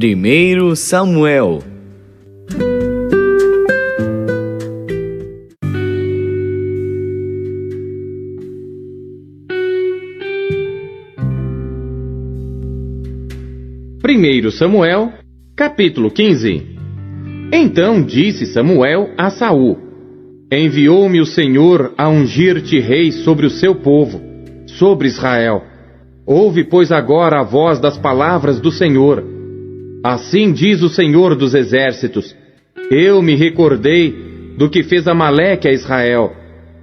1 Samuel. Primeiro Samuel, capítulo 15. Então disse Samuel a Saul: Enviou-me o Senhor a ungir-te rei sobre o seu povo, sobre Israel. Ouve, pois, agora a voz das palavras do Senhor. Assim diz o Senhor dos exércitos: Eu me recordei do que fez Amaleque a Israel,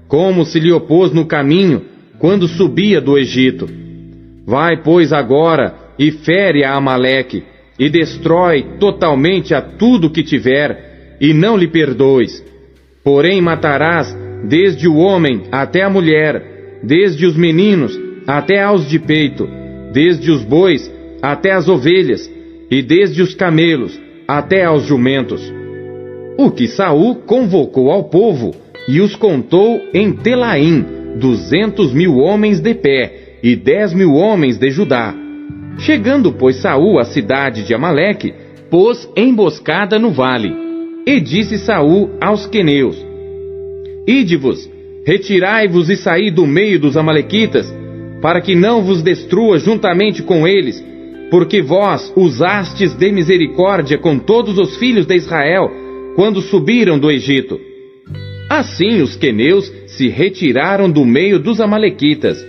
como se lhe opôs no caminho, quando subia do Egito. Vai, pois, agora e fere a Amaleque, e destrói totalmente a tudo que tiver, e não lhe perdoes. Porém matarás desde o homem até a mulher, desde os meninos até aos de peito, desde os bois até as ovelhas, e desde os camelos até aos jumentos. O que Saul convocou ao povo, e os contou em Telaim, 200.000 homens de pé, e 10.000 homens de Judá. Chegando, pois, Saul à cidade de Amaleque, pôs emboscada no vale. E disse Saul aos queneus: Ide-vos, retirai-vos e saí do meio dos amalequitas, para que não vos destrua juntamente com eles, porque vós usastes de misericórdia com todos os filhos de Israel, quando subiram do Egito. Assim os queneus se retiraram do meio dos amalequitas.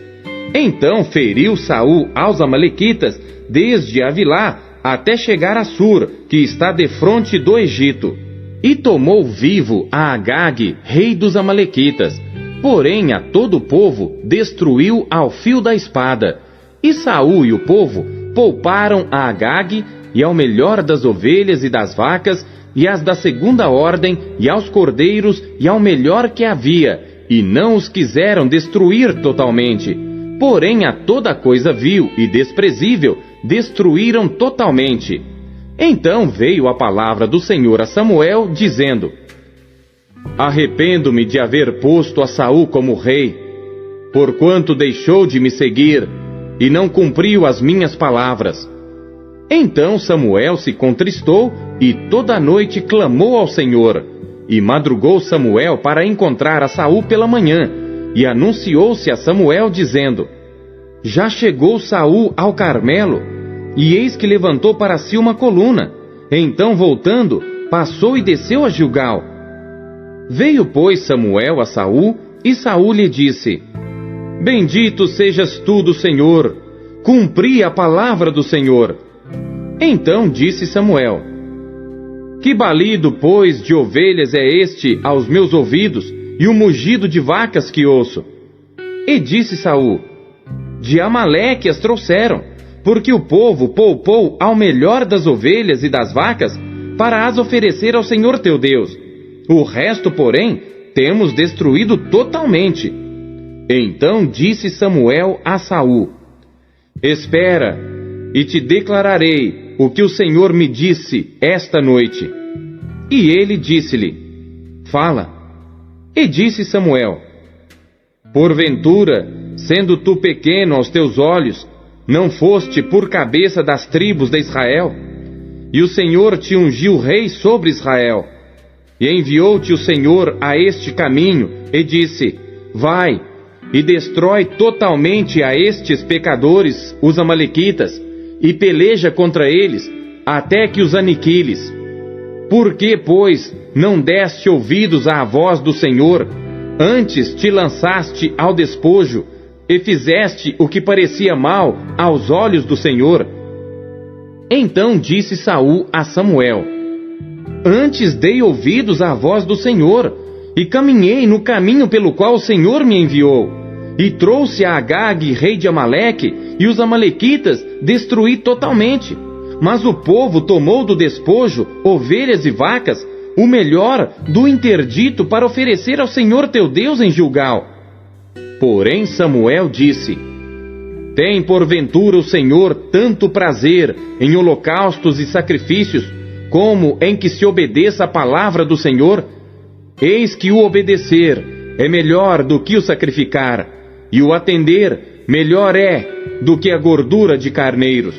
Então feriu Saul aos amalequitas, desde Avilá até chegar a Sur, que está defronte do Egito. E tomou vivo a Agag, rei dos amalequitas. Porém a todo o povo destruiu ao fio da espada. E Saul e o povo pouparam a Agag, e ao melhor das ovelhas e das vacas, e as da segunda ordem, e aos cordeiros, e ao melhor que havia, e não os quiseram destruir totalmente. Porém a toda coisa vil e desprezível destruíram totalmente. Então veio a palavra do Senhor a Samuel, dizendo: Arrependo-me de haver posto a Saul como rei, porquanto deixou de me seguir, e não cumpriu as minhas palavras. Então Samuel se contristou, e toda a noite clamou ao Senhor. E madrugou Samuel para encontrar a Saul pela manhã, e anunciou-se a Samuel, dizendo: Já chegou Saul ao Carmelo, e eis que levantou para si uma coluna. Então, voltando, passou e desceu a Gilgal. Veio, pois, Samuel a Saul, e Saul lhe disse: Bendito sejas tu do Senhor, cumpri a palavra do Senhor. Então disse Samuel: Que balido, pois, de ovelhas é este aos meus ouvidos, e o mugido de vacas que ouço? E disse Saul: De Amaleque as trouxeram, porque o povo poupou ao melhor das ovelhas e das vacas, para as oferecer ao Senhor teu Deus. O resto, porém, temos destruído totalmente. Então disse Samuel a Saul: Espera, e te declararei o que o Senhor me disse esta noite. E ele disse-lhe: Fala. E disse Samuel: Porventura, sendo tu pequeno aos teus olhos, não foste por cabeça das tribos de Israel? E o Senhor te ungiu rei sobre Israel. E enviou-te o Senhor a este caminho, e disse: Vai, e destrói totalmente a estes pecadores, os amalequitas, e peleja contra eles, até que os aniquiles. Por que, pois, não deste ouvidos à voz do Senhor? Antes te lançaste ao despojo, e fizeste o que parecia mal aos olhos do Senhor. Então disse Saul a Samuel: Antes dei ouvidos à voz do Senhor, e caminhei no caminho pelo qual o Senhor me enviou, e trouxe a Agag, rei de Amaleque, e os amalequitas destruí totalmente. Mas o povo tomou do despojo ovelhas e vacas, o melhor do interdito, para oferecer ao Senhor teu Deus em Gilgal. Porém Samuel disse: Tem porventura o Senhor tanto prazer em holocaustos e sacrifícios, como em que se obedeça a palavra do Senhor? Eis que o obedecer é melhor do que o sacrificar, e o atender melhor é do que a gordura de carneiros.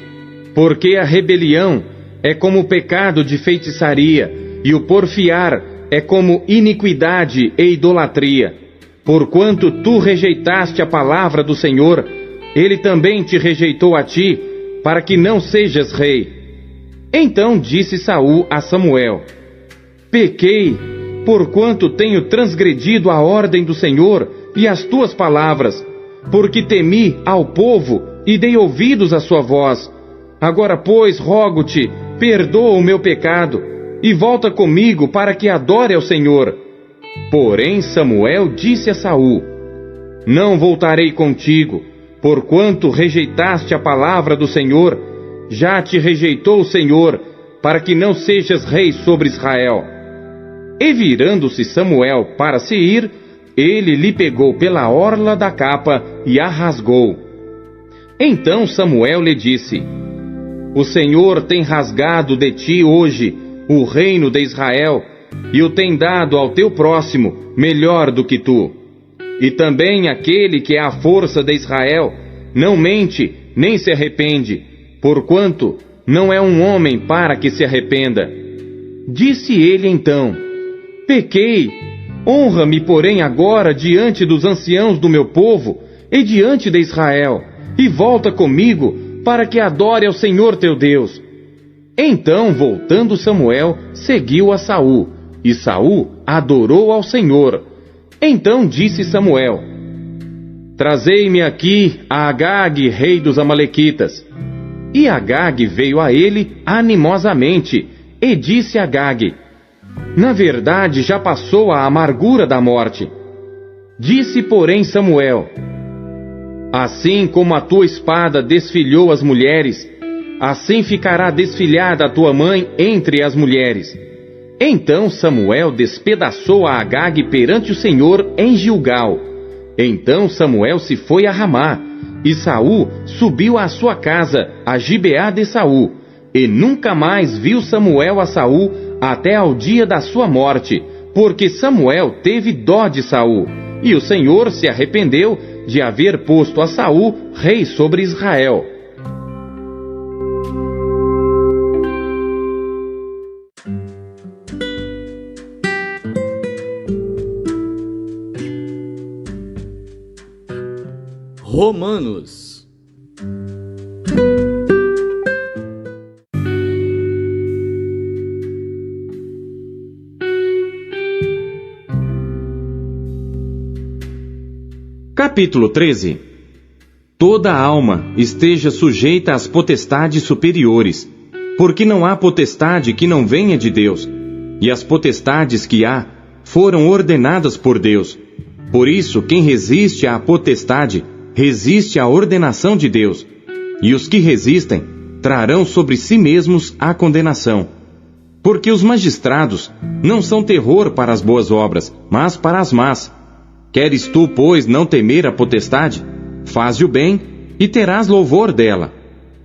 Porque a rebelião é como pecado de feitiçaria, e o porfiar é como iniquidade e idolatria. Porquanto tu rejeitaste a palavra do Senhor, ele também te rejeitou a ti, para que não sejas rei. Então disse Saul a Samuel: Pequei, porquanto tenho transgredido a ordem do Senhor e as tuas palavras, porque temi ao povo e dei ouvidos à sua voz. Agora, pois, rogo-te, perdoa o meu pecado, e volta comigo para que adore ao Senhor. Porém Samuel disse a Saul: Não voltarei contigo, porquanto rejeitaste a palavra do Senhor, já te rejeitou o Senhor, para que não sejas rei sobre Israel. E virando-se Samuel para se ir, ele lhe pegou pela orla da capa e a rasgou. Então Samuel lhe disse: O Senhor tem rasgado de ti hoje o reino de Israel, e o tem dado ao teu próximo melhor do que tu. E também aquele que é a força de Israel não mente nem se arrepende, porquanto não é um homem para que se arrependa. Disse ele então: Pequei, honra-me, porém, agora diante dos anciãos do meu povo e diante de Israel, e volta comigo para que adore ao Senhor teu Deus. Então, voltando Samuel, seguiu a Saul, e Saul adorou ao Senhor. Então disse Samuel: Trazei-me aqui a Agag, rei dos Amalequitas. E Agag veio a ele animosamente, e disse a Agag: Na verdade já passou a amargura da morte. Disse, porém, Samuel: Assim como a tua espada desfilhou as mulheres, assim ficará desfilhada a tua mãe entre as mulheres. Então Samuel despedaçou a Agag perante o Senhor em Gilgal. Então Samuel se foi a Ramá, e Saul subiu à sua casa, a Gibeá de Saul, e nunca mais viu Samuel a Saul até ao dia da sua morte, porque Samuel teve dó de Saul, e o Senhor se arrependeu de haver posto a Saul rei sobre Israel. Romanos. Capítulo 13. Toda alma esteja sujeita às potestades superiores, porque não há potestade que não venha de Deus, e as potestades que há foram ordenadas por Deus. Por isso, quem resiste à potestade, resiste à ordenação de Deus, e os que resistem trarão sobre si mesmos a condenação. Porque os magistrados não são terror para as boas obras, mas para as más. Queres tu, pois, não temer a potestade? Faze o bem, e terás louvor dela,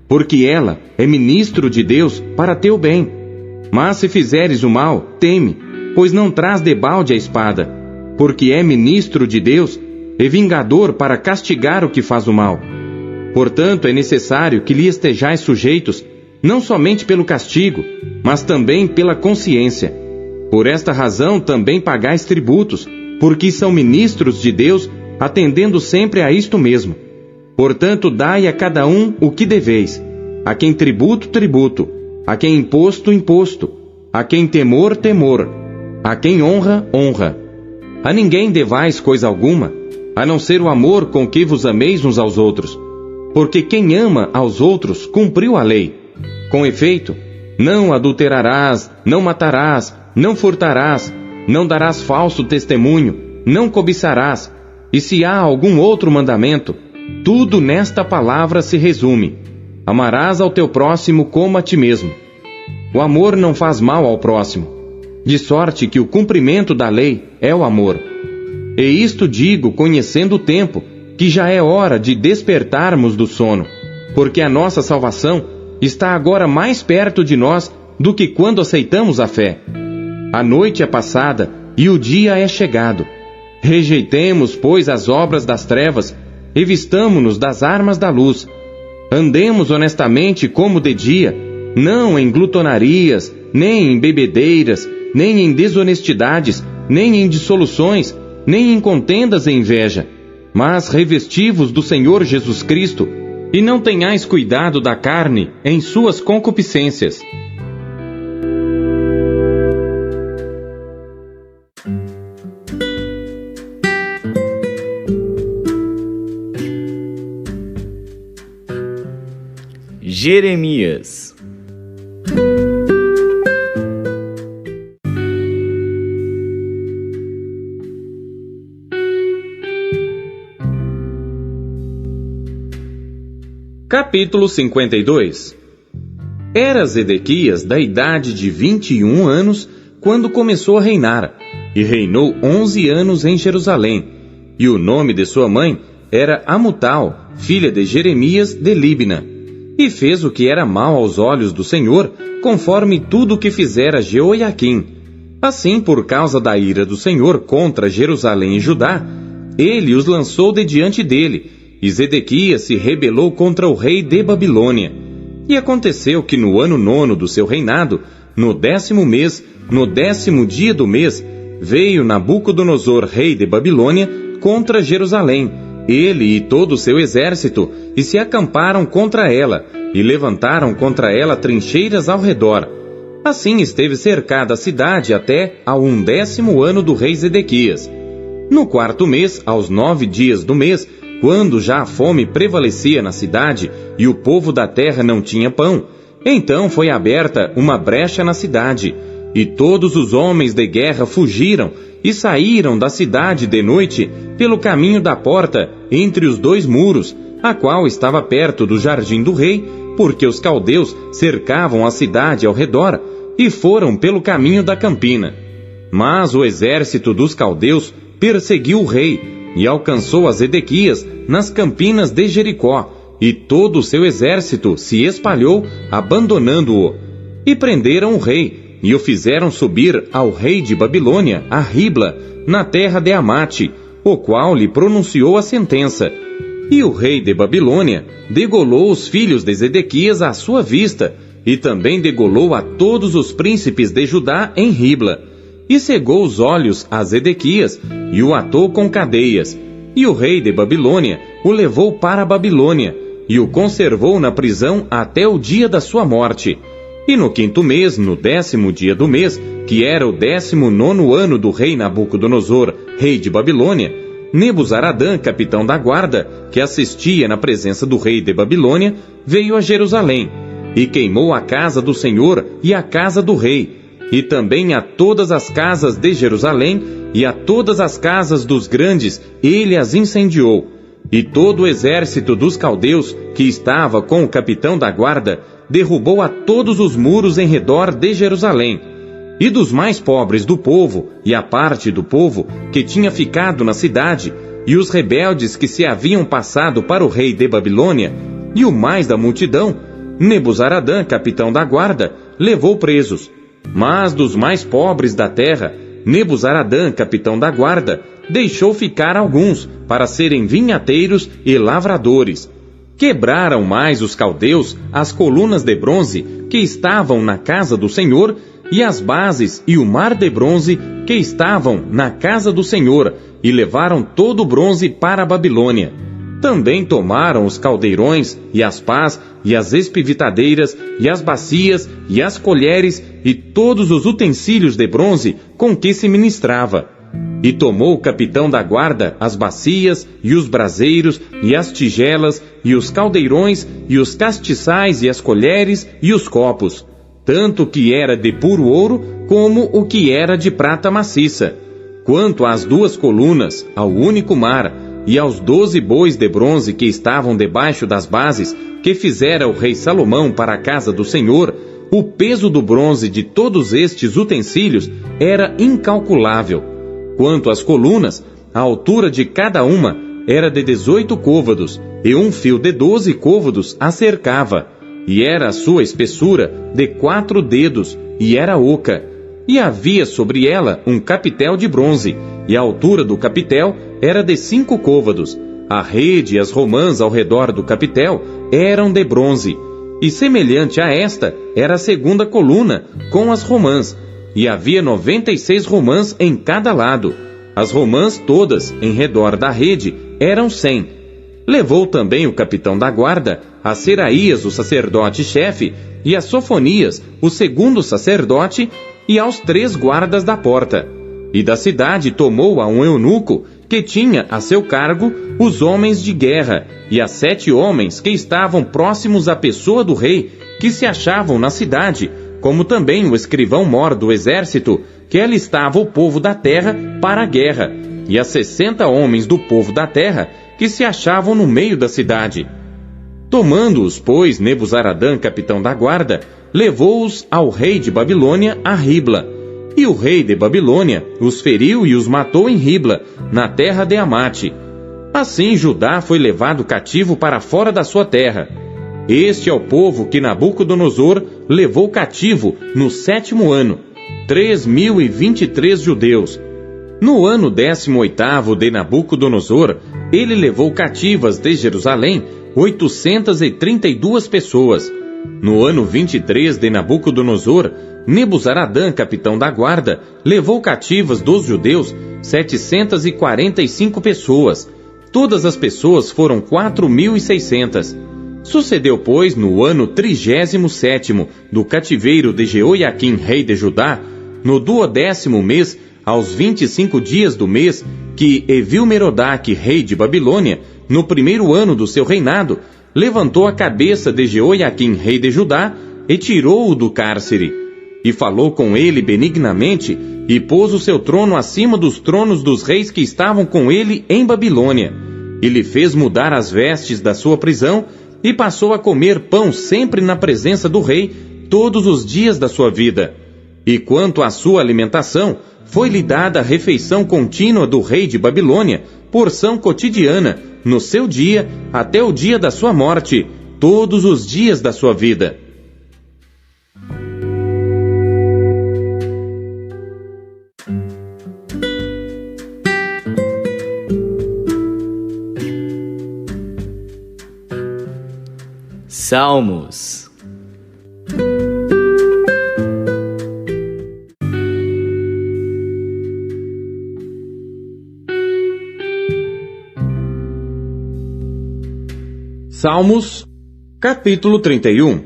porque ela é ministro de Deus para teu bem. Mas se fizeres o mal, teme, pois não traz debalde a espada, porque é ministro de Deus e vingador para castigar o que faz o mal. Portanto, é necessário que lhe estejais sujeitos, não somente pelo castigo, mas também pela consciência. Por esta razão também pagais tributos, porque são ministros de Deus, atendendo sempre a isto mesmo. Portanto, dai a cada um o que deveis: a quem tributo, tributo; a quem imposto, imposto; a quem temor, temor; a quem honra, honra. A ninguém devais coisa alguma, a não ser o amor com que vos ameis uns aos outros. Porque quem ama aos outros cumpriu a lei. Com efeito, não adulterarás, não matarás, não furtarás, não darás falso testemunho, não cobiçarás. E se há algum outro mandamento, tudo nesta palavra se resume: amarás ao teu próximo como a ti mesmo. O amor não faz mal ao próximo, de sorte que o cumprimento da lei é o amor. E isto digo conhecendo o tempo, que já é hora de despertarmos do sono, porque a nossa salvação está agora mais perto de nós do que quando aceitamos a fé. A noite é passada e o dia é chegado. Rejeitemos, pois, as obras das trevas e vistamo-nos das armas da luz. Andemos honestamente como de dia, não em glutonarias, nem em bebedeiras, nem em desonestidades, nem em dissoluções, nem em contendas e inveja, mas revesti-vos do Senhor Jesus Cristo, e não tenhais cuidado da carne em suas concupiscências. Jeremias. Capítulo 52. Era Zedequias da idade de 21 anos quando começou a reinar, e reinou 11 anos em Jerusalém, e o nome de sua mãe era Amutal, filha de Jeremias de Libna, e fez o que era mal aos olhos do Senhor, conforme tudo o que fizera Jeoiaquim. Assim, por causa da ira do Senhor contra Jerusalém e Judá, ele os lançou de diante dele, e Zedequias se rebelou contra o rei de Babilônia. E aconteceu que no ano 9 do seu reinado, no 10º mês, no 10º dia do mês, veio Nabucodonosor, rei de Babilônia, contra Jerusalém, ele e todo o seu exército, e se acamparam contra ela, e levantaram contra ela trincheiras ao redor. Assim esteve cercada a cidade até ao 11º ano do rei Zedequias. No 4º mês, aos 9 dias do mês, quando já a fome prevalecia na cidade e o povo da terra não tinha pão, então foi aberta uma brecha na cidade, e todos os homens de guerra fugiram e saíram da cidade de noite pelo caminho da porta entre os 2 muros, a qual estava perto do jardim do rei, porque os caldeus cercavam a cidade ao redor, e foram pelo caminho da campina. Mas o exército dos caldeus perseguiu o rei, e alcançou a Zedequias nas campinas de Jericó, e todo o seu exército se espalhou, abandonando-o. E prenderam o rei, e o fizeram subir ao rei de Babilônia, a Ribla, na terra de Amate, o qual lhe pronunciou a sentença. E o rei de Babilônia degolou os filhos de Zedequias à sua vista, e também degolou a todos os príncipes de Judá em Ribla, e cegou os olhos a Zedequias, e o atou com cadeias. E o rei de Babilônia o levou para a Babilônia, e o conservou na prisão até o dia da sua morte. E no 5º mês, no 10º dia do mês, que era o 19º ano do rei Nabucodonosor, rei de Babilônia, Nebuzaradã, capitão da guarda, que assistia na presença do rei de Babilônia, veio a Jerusalém, e queimou a casa do Senhor e a casa do rei, e também a todas as casas de Jerusalém, e a todas as casas dos grandes, ele as incendiou. E todo o exército dos caldeus, que estava com o capitão da guarda, derrubou a todos os muros em redor de Jerusalém. E dos mais pobres do povo, e a parte do povo que tinha ficado na cidade, e os rebeldes que se haviam passado para o rei de Babilônia, e o mais da multidão, Nebuzaradã, capitão da guarda, levou presos. Mas dos mais pobres da terra, Nebuzaradã, capitão da guarda, deixou ficar alguns para serem vinhateiros e lavradores. Quebraram mais os caldeus as colunas de bronze que estavam na casa do Senhor, e as bases e o mar de bronze que estavam na casa do Senhor, e levaram todo o bronze para a Babilônia. Também tomaram os caldeirões, e as pás, e as espivitadeiras, e as bacias, e as colheres, e todos os utensílios de bronze com que se ministrava. E tomou o capitão da guarda as bacias, e os braseiros, e as tigelas, e os caldeirões, e os castiçais, e as colheres, e os copos, tanto o que era de puro ouro, como o que era de prata maciça. Quanto às 2 colunas, ao único mar, e aos 12 bois de bronze que estavam debaixo das bases, que fizera o rei Salomão para a casa do Senhor, o peso do bronze de todos estes utensílios era incalculável. Quanto às colunas, a altura de cada uma era de 18 côvados, e um fio de 12 côvados a cercava, e era a sua espessura de 4 dedos, e era oca. E havia sobre ela um capitel de bronze, e a altura do capitel era de 5 côvados. A rede e as romãs ao redor do capitel eram de bronze. e semelhante a esta era a segunda coluna, com as romãs, e havia 96 romãs em cada lado. As romãs todas, em redor da rede, eram 100. Levou também o capitão da guarda, a Seraías, o sacerdote-chefe, e a Sofonias, o segundo sacerdote, e aos 3 guardas da porta. E da cidade tomou a um eunuco, que tinha a seu cargo os homens de guerra, e a 7 homens que estavam próximos à pessoa do rei, que se achavam na cidade, como também o escrivão-mor do exército, que alistava o povo da terra para a guerra, e a 60 homens do povo da terra, que se achavam no meio da cidade. Tomando-os, pois, Nebuzaradã, capitão da guarda, levou-os ao rei de Babilônia a Ribla. E o rei de Babilônia os feriu e os matou em Ribla, na terra de Amate. Assim Judá foi levado cativo para fora da sua terra. Este é o povo que Nabucodonosor levou cativo no 7º ano, 3.023 judeus. No ano 18º de Nabucodonosor, ele levou cativas de Jerusalém 832 pessoas. No ano 23 de Nabucodonosor, Nebuzaradã, capitão da guarda, levou cativas dos judeus 745 pessoas. Todas as pessoas foram 4.600. Sucedeu, pois, no ano 37º do cativeiro de Jeoiaquim, rei de Judá, no 12º mês, aos 25 dias do mês, que Evil-Merodach, rei de Babilônia, no 1º ano do seu reinado, levantou a cabeça de Jeoiaquim, rei de Judá, e tirou-o do cárcere. E falou com ele benignamente, e pôs o seu trono acima dos tronos dos reis que estavam com ele em Babilônia. E lhe fez mudar as vestes da sua prisão, e passou a comer pão sempre na presença do rei, todos os dias da sua vida. E quanto à sua alimentação, foi-lhe dada a refeição contínua do rei de Babilônia, porção cotidiana, no seu dia, até o dia da sua morte, todos os dias da sua vida. Salmos. Salmos, capítulo 31.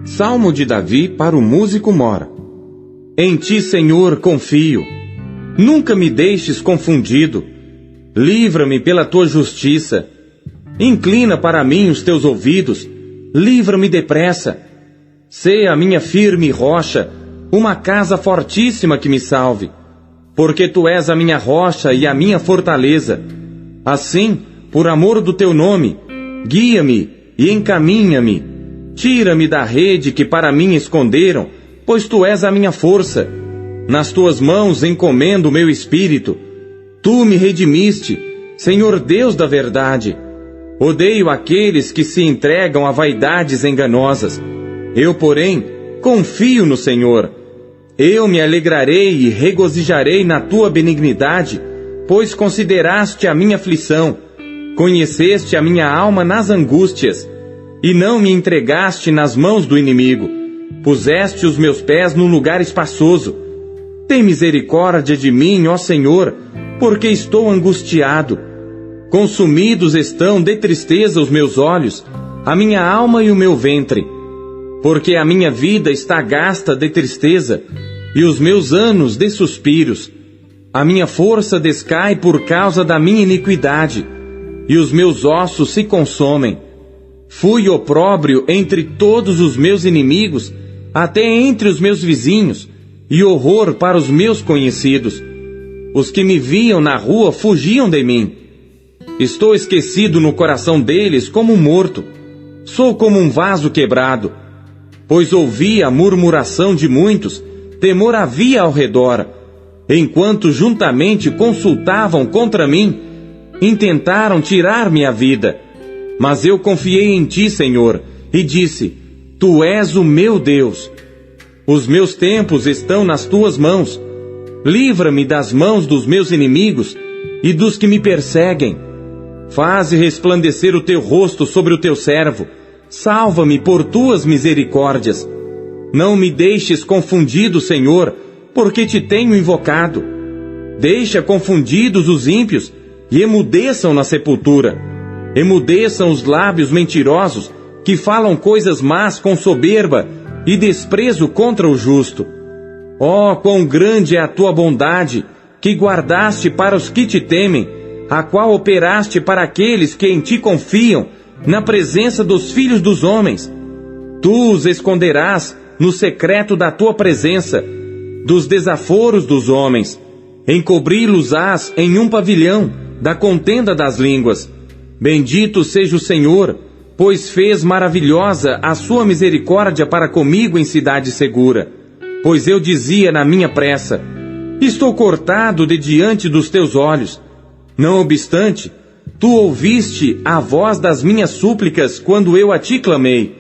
Salmo de Davi para o músico mor. Em ti, Senhor, confio. Nunca me deixes confundido. Livra-me pela tua justiça. Inclina para mim os teus ouvidos. Livra-me depressa. Sê a minha firme rocha, uma casa fortíssima que me salve. Porque tu és a minha rocha e a minha fortaleza. Assim, por amor do teu nome, guia-me e encaminha-me. Tira-me da rede que para mim esconderam, pois tu és a minha força. Nas tuas mãos encomendo o meu espírito. Tu me redimiste, Senhor Deus da verdade. Odeio aqueles que se entregam a vaidades enganosas. Eu, porém, confio no Senhor. Eu me alegrarei e regozijarei na tua benignidade, pois consideraste a minha aflição. Conheceste a minha alma nas angústias, e não me entregaste nas mãos do inimigo. Puseste os meus pés num lugar espaçoso. Tem misericórdia de mim, ó Senhor, porque estou angustiado. Consumidos estão de tristeza os meus olhos, a minha alma e o meu ventre. Porque a minha vida está gasta de tristeza, e os meus anos de suspiros. A minha força descai por causa da minha iniquidade, e os meus ossos se consomem. Fui opróbrio entre todos os meus inimigos, até entre os meus vizinhos, e horror para os meus conhecidos. Os que me viam na rua fugiam de mim. Estou esquecido no coração deles como morto. Sou como um vaso quebrado. Pois ouvi a murmuração de muitos, temor havia ao redor. Enquanto juntamente consultavam contra mim, intentaram tirar-me a vida. Mas eu confiei em ti, Senhor, e disse: Tu és o meu Deus. Os meus tempos estão nas tuas mãos. Livra-me das mãos dos meus inimigos e dos que me perseguem. Faze resplandecer o teu rosto sobre o teu servo. salva-me por tuas misericórdias. Não me deixes confundido, Senhor, porque te tenho invocado. Deixa confundidos os ímpios e emudeçam na sepultura. Emudeçam os lábios mentirosos que falam coisas más com soberba e desprezo contra o justo. Ó, quão grande é a tua bondade, que guardaste para os que te temem, a qual operaste para aqueles que em ti confiam, na presença dos filhos dos homens. Tu os esconderás no secreto da tua presença, dos desaforos dos homens. Encobri-los-ás em um pavilhão da contenda das línguas. Bendito seja o Senhor, pois fez maravilhosa a sua misericórdia para comigo em cidade segura. Pois eu dizia na minha pressa: estou cortado de diante dos teus olhos. Não obstante, tu ouviste a voz das minhas súplicas quando eu a ti clamei.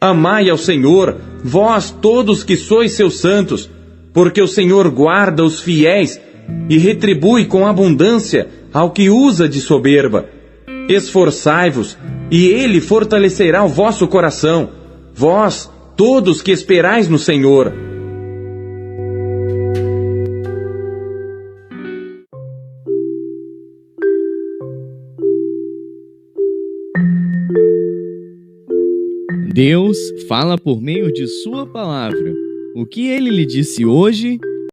Amai ao Senhor, vós todos que sois seus santos, porque o Senhor guarda os fiéis e retribui com abundância ao que usa de soberba. Esforçai-vos, e Ele fortalecerá o vosso coração, vós, todos que esperais no Senhor. Deus fala por meio de sua palavra. O que Ele lhe disse hoje